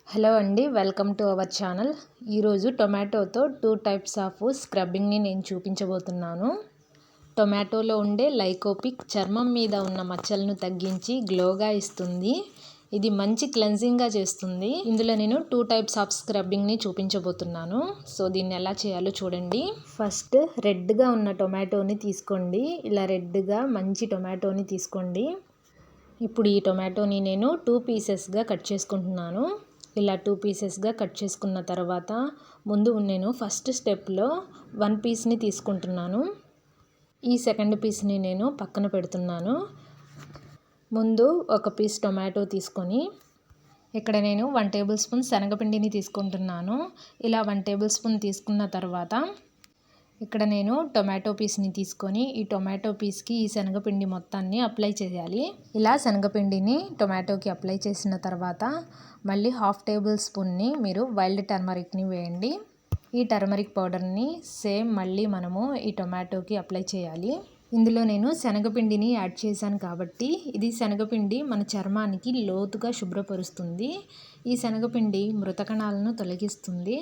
Hello అండి, welcome to our channel. ఈరోజు టొమాటోతో 2 types of స్క్రబ్బింగ్ని నేను చూపించబోతున్నాను. టొమాటోలో ఉండే లైకోపిక్ చర్మం మీద ఉన్న మచ్చలను తగ్గించి గ్లోగా ఇస్తుంది. ఇది మంచి క్లెన్జింగ్గా చేస్తుంది. ఇందులో నేను 2 టైప్స్ ఆఫ్ స్క్రబ్బింగ్ని చూపించబోతున్నాను. సో దీన్ని ఎలా చేయాలో చూడండి. ఫస్ట్ రెడ్గా ఉన్న టొమాటోని తీసుకోండి. ఇలా రెడ్గా మంచి టొమాటోని తీసుకోండి. ఇప్పుడు ఈ టొమాటోని నేను 2 పీసెస్గా కట్ చేసుకుంటున్నాను. ఇలా 2 పీసెస్గా కట్ చేసుకున్న తర్వాత ముందు నేను ఫస్ట్ స్టెప్లో 1 పీస్ని తీసుకుంటున్నాను. ఈ సెకండ్ పీస్ని నేను పక్కన పెడుతున్నాను. ముందు ఒక పీస్ టొమాటో తీసుకొని ఇక్కడ నేను 1 టేబుల్ స్పూన్ శనగపిండిని తీసుకుంటున్నాను. ఇలా 1 టేబుల్ స్పూన్ తీసుకున్న తర్వాత ఇక్కడ నేను టొమాటో పీస్ని తీసుకొని ఈ టొమాటో పీస్కి ఈ శనగపిండి మొత్తాన్ని అప్లై చేయాలి. ఇలా శనగపిండిని టొమాటోకి అప్లై చేసిన తర్వాత మళ్ళీ 1/2 టేబుల్ స్పూన్ని మీరు వైల్డ్ టర్మరిక్ని వేయండి. ఈ టర్మరిక్ పౌడర్ని సేమ్ మళ్ళీ మనము ఈ టొమాటోకి అప్లై చేయాలి. ఇందులో నేను శనగపిండిని యాడ్ చేశాను కాబట్టి ఇది శనగపిండి మన చర్మానికి లోతుగా శుభ్రపరుస్తుంది. ఈ శనగపిండి మృత కణాలను తొలగిస్తుంది.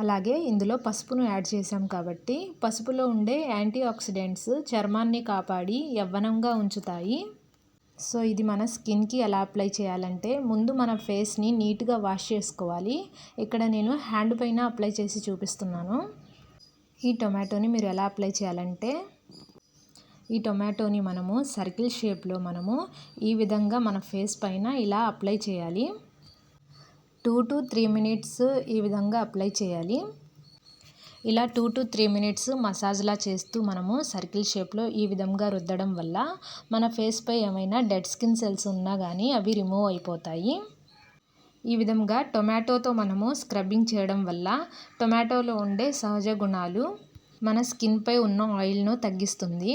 అలాగే ఇందులో పసుపును యాడ్ చేసాం కాబట్టి పసుపులో ఉండే యాంటీ ఆక్సిడెంట్స్ చర్మాన్ని కాపాడి యవ్వనంగా ఉంచుతాయి. సో ఇది మన స్కిన్కి ఎలా అప్లై చేయాలంటే ముందు మన ఫేస్ని నీట్గా వాష్ చేసుకోవాలి. ఇక్కడ నేను హ్యాండ్ పైన అప్లై చేసి చూపిస్తున్నాను. ఈ టొమాటోని మీరు ఎలా అప్లై చేయాలంటే ఈ టొమాటోని మనము సర్కిల్ షేప్లో మనము ఈ విధంగా మన ఫేస్ పైన ఇలా అప్లై చేయాలి. 2 to 3 మినిట్స్ ఈ విధంగా అప్లై చేయాలి. ఇలా 2 to 3 మినిట్స్ మసాజ్లా చేస్తూ మనము సర్కిల్ షేప్లో ఈ విధంగా రుద్దడం వల్ల మన ఫేస్ పై ఏమైనా డెడ్ స్కిన్ సెల్స్ ఉన్నా కానీ అవి రిమూవ్ అయిపోతాయి. ఈ విధంగా టొమాటోతో మనము స్క్రబ్బింగ్ చేయడం వల్ల టొమాటోలో ఉండే సహజ గుణాలు మన స్కిన్పై ఉన్న ఆయిల్ను తగ్గిస్తుంది.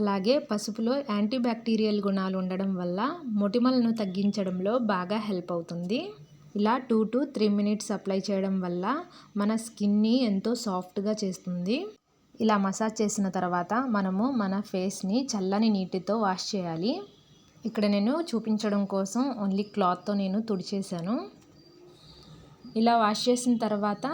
అలాగే పసుపులో యాంటీ బ్యాక్టీరియల్ గుణాలు ఉండడం వల్ల మొటిమలను తగ్గించడంలో బాగా హెల్ప్ అవుతుంది. ఇలా 2 to 3 మినిట్స్ అప్లై చేయడం వల్ల మన స్కిన్ని ఎంతో సాఫ్ట్గా చేస్తుంది. ఇలా మసాజ్ చేసిన తర్వాత మనము మన ఫేస్ని చల్లని నీటితో వాష్ చేయాలి. ఇక్కడ నేను చూపించడం కోసం ఓన్లీ క్లాత్తో నేను తుడిచేశాను. ఇలా వాష్ చేసిన తర్వాత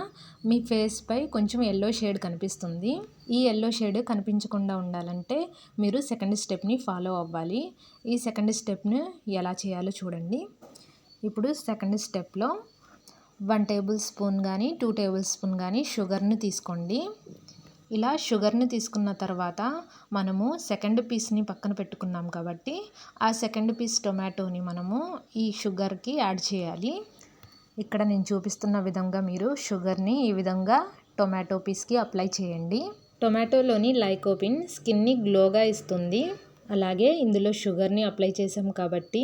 మీ ఫేస్ పై కొంచెం ఎల్లో షేడ్ కనిపిస్తుంది. ఈ ఎల్లో షేడ్ కనిపించకుండా ఉండాలంటే మీరు సెకండ్ స్టెప్ని ఫాలో అవ్వాలి. ఈ సెకండ్ స్టెప్ని ఎలా చేయాలో చూడండి. ఇప్పుడు సెకండ్ స్టెప్లో 1 టేబుల్ స్పూన్ కానీ 2 టేబుల్ స్పూన్ కానీ షుగర్ని తీసుకోండి. ఇలా షుగర్ని తీసుకున్న తర్వాత మనము సెకండ్ పీస్ని పక్కన పెట్టుకున్నాం కాబట్టి ఆ సెకండ్ పీస్ టొమాటోని మనము ఈ షుగర్కి యాడ్ చేయాలి. ఇక్కడ నేను చూపిస్తున్న విధంగా మీరు షుగర్ని ఈ విధంగా టొమాటో పీస్కి అప్లై చేయండి. టొమాటోలోని లైకోపిన్ స్కిన్ని గ్లోగా ఇస్తుంది. అలాగే ఇందులో షుగర్ని అప్లై చేసాం కాబట్టి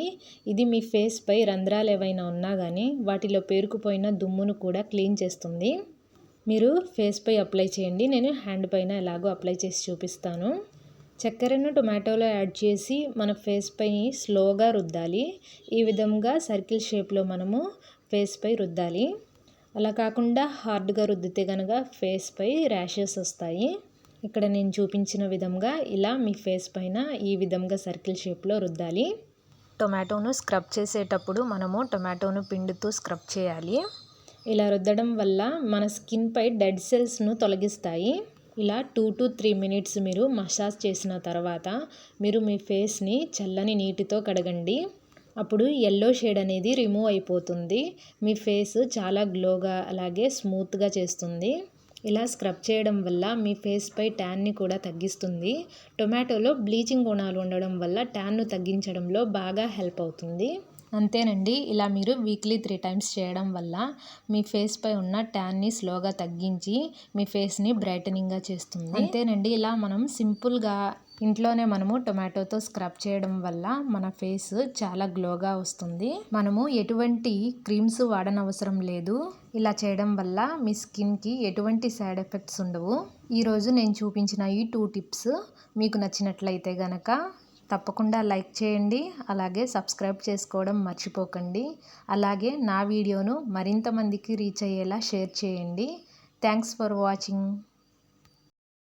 ఇది మీ ఫేస్ పై రంధ్రాలు ఏవైనా ఉన్నా కానీ వాటిలో పేరుకుపోయిన దుమ్మును కూడా క్లీన్ చేస్తుంది. మీరు ఫేస్ పై అప్లై చేయండి. నేను హ్యాండ్ పైన ఎలాగో అప్లై చేసి చూపిస్తాను. చక్కెరను టొమాటోలో యాడ్ చేసి మన ఫేస్ పై స్లోగా రుద్దాలి. ఈ విధంగా సర్కిల్ షేప్లో మనము ఫేస్ పై రుద్దాలి. అలా కాకుండా హార్డ్గా రుద్దితే కనుక ఫేస్ పై ర్యాషెస్ వస్తాయి. ఇక్కడ నేను చూపించిన విధంగా ఇలా మీ ఫేస్ పైన ఈ విధంగా సర్కిల్ షేప్లో రుద్దాలి. టొమాటోను స్క్రబ్ చేసేటప్పుడు మనము టొమాటోను పిండుతూ స్క్రబ్ చేయాలి. ఇలా రుద్దడం వల్ల మన స్కిన్ పై డెడ్ సెల్స్ను తొలగిస్తాయి. ఇలా 2 to 3 మినిట్స్ మీరు మసాజ్ చేసిన తర్వాత మీరు మీ ఫేస్ని చల్లని నీటితో కడగండి. అప్పుడు ఎల్లో షేడ్ అనేది రిమూవ్ అయిపోతుంది. మీ ఫేస్ చాలా గ్లోగా అలాగే స్మూత్గా చేస్తుంది. ఇలా స్క్రబ్ చేయడం వల్ల మీ ఫేస్ పై ట్యాన్ని కూడా తగ్గిస్తుంది. టొమాటోలో బ్లీచింగ్ గుణాలు ఉండడం వల్ల ట్యాన్ను తగ్గించడంలో బాగా హెల్ప్ అవుతుంది. అంతేనండి, ఇలా మీరు వీక్లీ 3 టైమ్స్ చేయడం వల్ల మీ ఫేస్ పై ఉన్న ట్యాన్ని స్లోగా తగ్గించి మీ ఫేస్ని బ్రైటనింగ్గా చేస్తుంది. అంతేనండి, ఇలా మనం సింపుల్గా ఇంట్లోనే మనము టొమాటోతో స్క్రబ్ చేయడం వల్ల మన ఫేస్ చాలా గ్లోగా వస్తుంది. మనము ఎటువంటి క్రీమ్స్ వాడనవసరం లేదు. ఇలా చేయడం వల్ల మీ స్కిన్కి ఎటువంటి సైడ్ ఎఫెక్ట్స్ ఉండవు. ఈరోజు నేను చూపించిన ఈ 2 టిప్స్ మీకు నచ్చినట్లయితే గనక తప్పకుండా లైక్ చేయండి. అలాగే సబ్స్క్రైబ్ చేసుకోవడం మర్చిపోకండి. అలాగే నా వీడియోను మరింత మందికి రీచ్ అయ్యేలా షేర్ చేయండి. Thanks for watching.